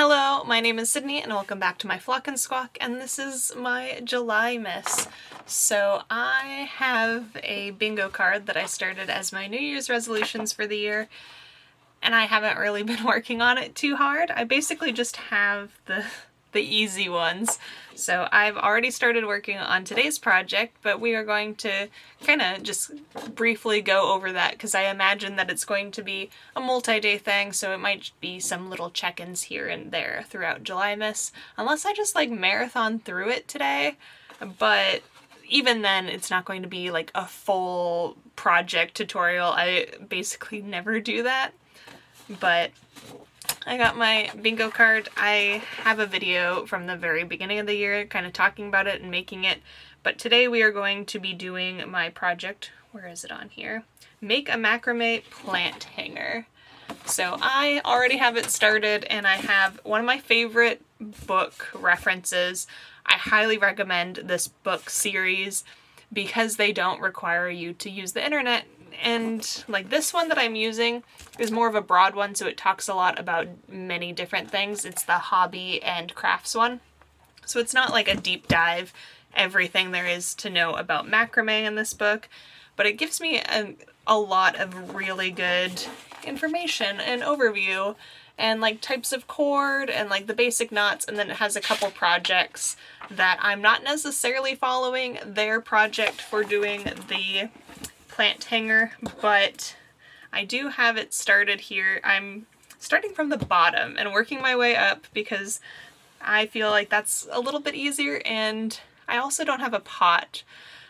Hello, my name is Sydney and welcome back to my Flock and Squawk, and this is my Julymas. So I have a bingo card that I started as my New Year's resolutions for the year, and I haven't really been working on it too hard. I basically just have the easy ones. So I've already started working on today's project, but we are going to kind of just briefly go over that because I imagine that it's going to be a multi-day thing, so it might be some little check-ins here and there throughout Julymas, unless I just like marathon through it today. But even then, it's not going to be like a full project tutorial. I basically never do that. But I got my bingo card. I have a video from the very beginning of the year kind of talking about it and making it, but today we are going to be doing my project. Where is it on here? Make a macrame plant hanger. So I already have it started and I have one of my favorite book references. I highly recommend this book series because they don't require you to use the internet. And like this one that I'm using is more of a broad one, so it talks a lot about many different things. It's the hobby and crafts one. So it's not like a deep dive, everything there is to know about macrame in this book, but it gives me a lot of really good information and overview and like types of cord and like the basic knots, and then it has a couple projects that I'm not necessarily following their project for doing the plant hanger, but I do have it started here. I'm starting from the bottom and working my way up because I feel like that's a little bit easier, and I also don't have a pot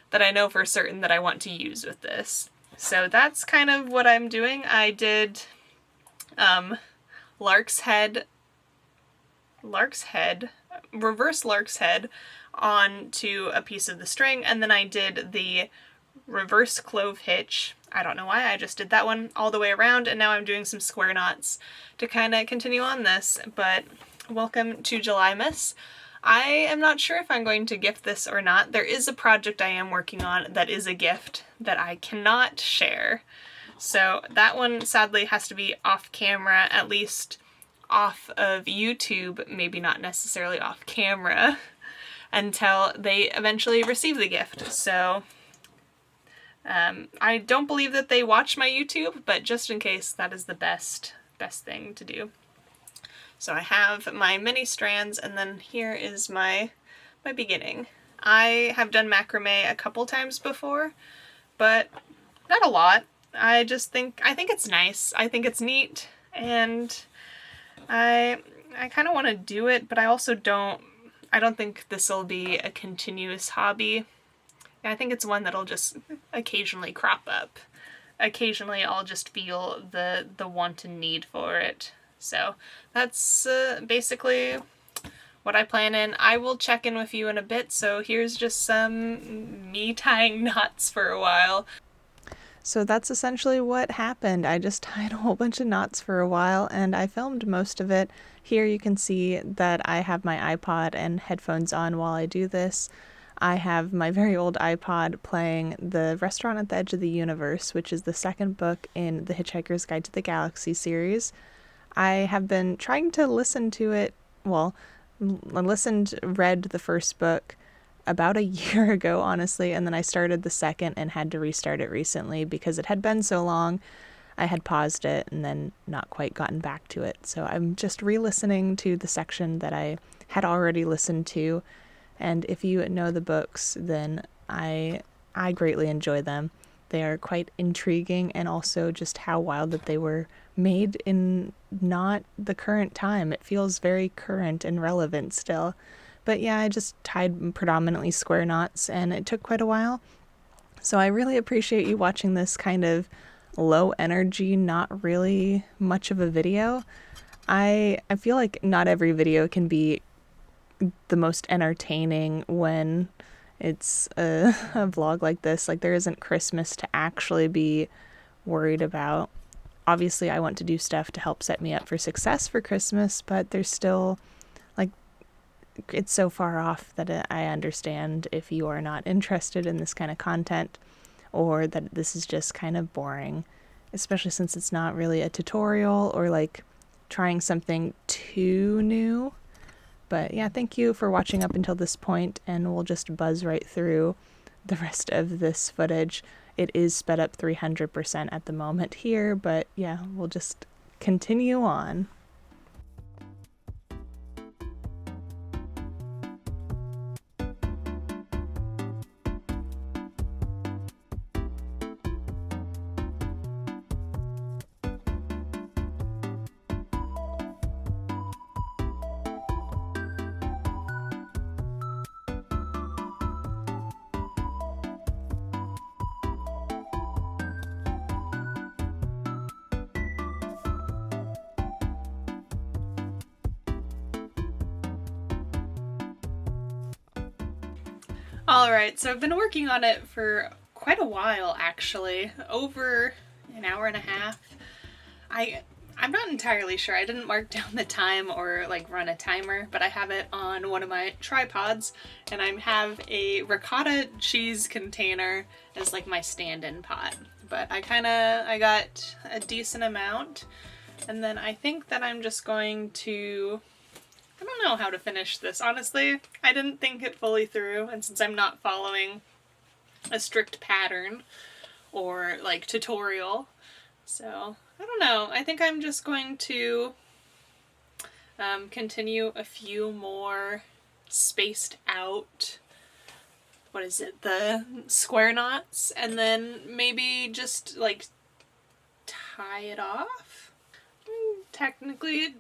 that I know for certain that I want to use with this. So that's kind of what I'm doing. I did reverse lark's head onto a piece of the string, and then I did the reverse clove hitch. I don't know why, I just did that one all the way around, and now I'm doing some square knots to kind of continue on this. But welcome to Julymas. I am not sure if I'm going to gift this or not. There is a project I am working on that is a gift that I cannot share. So that one sadly has to be off camera, at least off of YouTube, maybe not necessarily off camera, until they eventually receive the gift. So I don't believe that they watch my YouTube, but just in case, that is the best thing to do. So I have my mini strands, and then here is my beginning. I have done macrame a couple times before, but not a lot. I think it's nice. I think it's neat, and I kind of want to do it, but I also I don't think this will be a continuous hobby. I think it's one that'll just occasionally crop up. Occasionally I'll just feel the want and need for it. So that's basically what I plan in. I will check in with you in a bit, so here's just some me tying knots for a while. So that's essentially what happened. I just tied a whole bunch of knots for a while, and I filmed most of it. Here you can see that I have my iPod and headphones on while I do this. I have my very old iPod playing The Restaurant at the Edge of the Universe, which is the second book in the Hitchhiker's Guide to the Galaxy series. I have been trying to listen to it, read the first book about a year ago, honestly, and then I started the second and had to restart it recently because it had been so long. I had paused it and then not quite gotten back to it. So I'm just re-listening to the section that I had already listened to. And if you know the books, then I greatly enjoy them. They are quite intriguing, and also just how wild that they were made in not the current time. It feels very current and relevant still. But yeah, I just tied predominantly square knots, and it took quite a while. So I really appreciate you watching this kind of low energy, not really much of a video. I feel like not every video can be the most entertaining when it's a vlog like this. Like, there isn't Christmas to actually be worried about. Obviously I want to do stuff to help set me up for success for Christmas, but there's still, like, it's so far off that I understand if you are not interested in this kind of content, or that this is just kind of boring, especially since it's not really a tutorial or like trying something too new. But yeah, thank you for watching up until this point, and we'll just buzz right through the rest of this footage. It is sped up 300% at the moment here, but yeah, we'll just continue on. Alright, so I've been working on it for quite a while, actually. Over an hour and a half. I'm not entirely sure. I didn't mark down the time or like run a timer, but I have it on one of my tripods, and I have a ricotta cheese container as like my stand-in pot. But I got a decent amount, and then I think that I'm just going to, I don't know how to finish this, honestly. I didn't think it fully through, and since I'm not following a strict pattern or like tutorial, so I don't know. I think I'm just going to continue a few more spaced out, what is it, the square knots, and then maybe just like tie it off. Technically it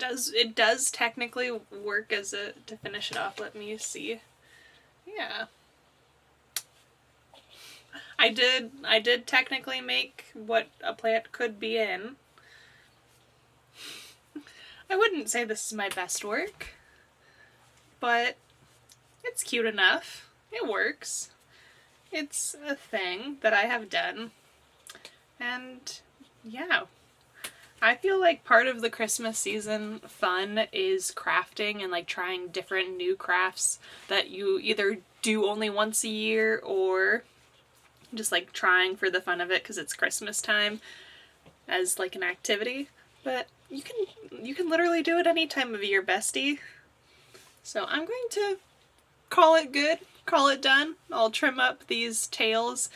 does technically work as a, to finish it off. Let me see. Yeah. I did technically make what a plant could be in. I wouldn't say this is my best work, but it's cute enough. It works. It's a thing that I have done. And yeah. I feel like part of the Christmas season fun is crafting and like trying different new crafts that you either do only once a year or just like trying for the fun of it because it's Christmas time as like an activity. But you can literally do it any time of year, bestie. So I'm going to call it good, call it done. I'll trim up these tails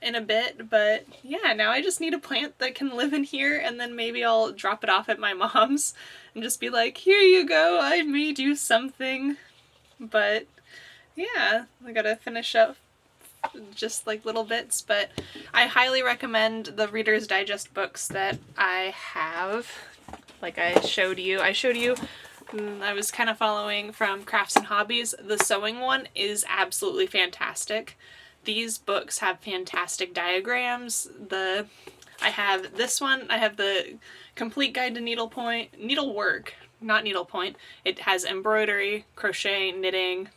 in a bit, but yeah, now I just need a plant that can live in here, and then maybe I'll drop it off at my mom's and just be like, here you go, I made you something. But yeah, I gotta finish up just like little bits, but I highly recommend the Reader's Digest books that I have. Like I showed you, I was kind of following from Crafts and Hobbies. The sewing one is absolutely fantastic. These books have fantastic diagrams. I have this one, I have the Complete Guide to Needlework, not needlepoint. It has embroidery, crochet, knitting.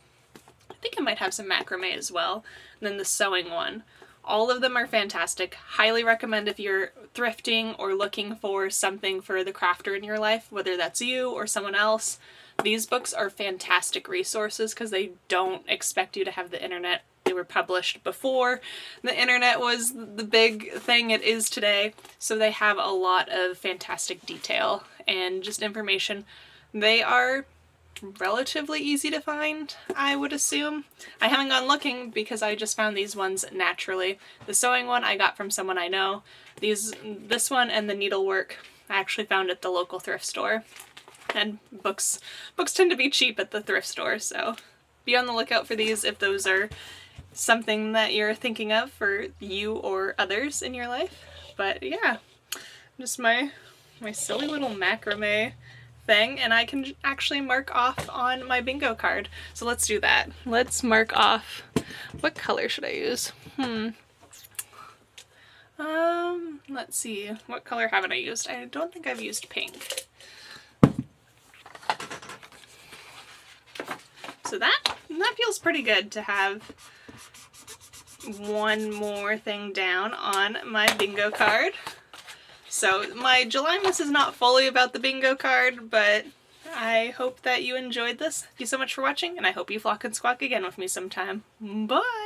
I think it might have some macrame as well. And then the sewing one. All of them are fantastic. Highly recommend if you're thrifting or looking for something for the crafter in your life, whether that's you or someone else. These books are fantastic resources because they don't expect you to have the internet. They were published before the internet was the big thing it is today, so they have a lot of fantastic detail and just information. They are relatively easy to find, I would assume. I haven't gone looking because I just found these ones naturally. The sewing one I got from someone I know. This one and the needlework I actually found at the local thrift store. And books tend to be cheap at the thrift store, so be on the lookout for these if those are something that you're thinking of for you or others in your life. But yeah, just my silly little macrame thing, and I can actually mark off on my bingo card. So let's do that. Let's mark off. What color should I use? Let's see. What color haven't I used? I don't think I've used pink. So that feels pretty good to have one more thing down on my bingo card. So my Julymas is not fully about the bingo card, but I hope that you enjoyed this. Thank you so much for watching, and I hope you flock and squawk again with me sometime. Bye!